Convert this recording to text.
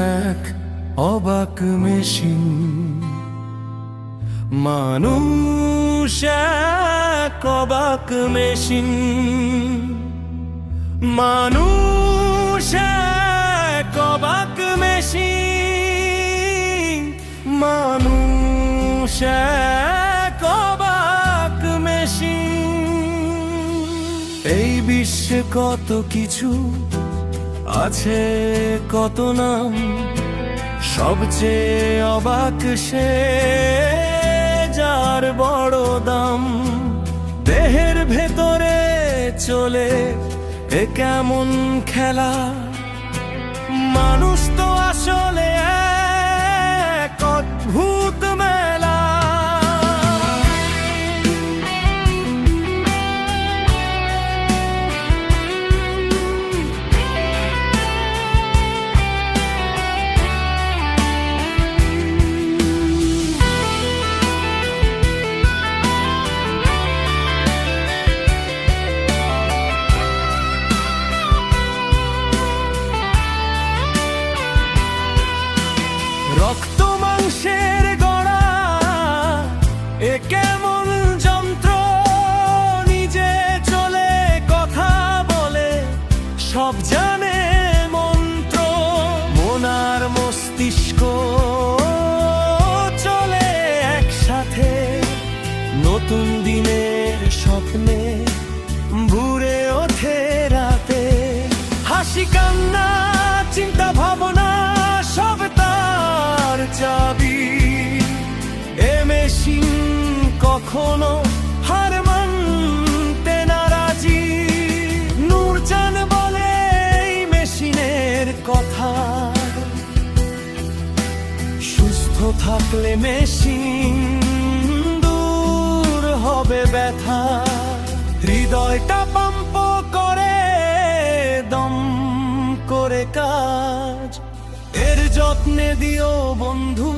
এক অবাক মেশিন, মানুষ এক অবাক মেশিন, মানুষ এক অবাক মেশিন, মানুষ এক অবাক মেশিন। এই বিশ্বে কত কিছু আছে, কত নাম, সবচেয়ে অবাক সে যার বড় দাম। দেহের ভেতরে চলে এ কেমন খেলা, মানুষ তো আসলে এক অদ্ভুত মেলা। রক্ত মাংসের গড়া এ কেমন যন্ত্র, নিজে চলে কথা বলে সব জানে মন্ত্র। মনার মস্তিষ্ক চলে একসাথে, নতুন দিনের স্বপ্নে ভুরে ওঠে রাতে। হাসি কান্না চিন্তা ভাবনা সব তার চাবি। এ মেশিন কখনো হার মানতে নারাজি। নূরজান বলে এই মেশিনের কথা, সুস্থ থাকলে মেশিন দূর হবে ব্যথা। হৃদয়টা পাম্প করে দম করে কাজ, এর যত্নে দিও বন্ধু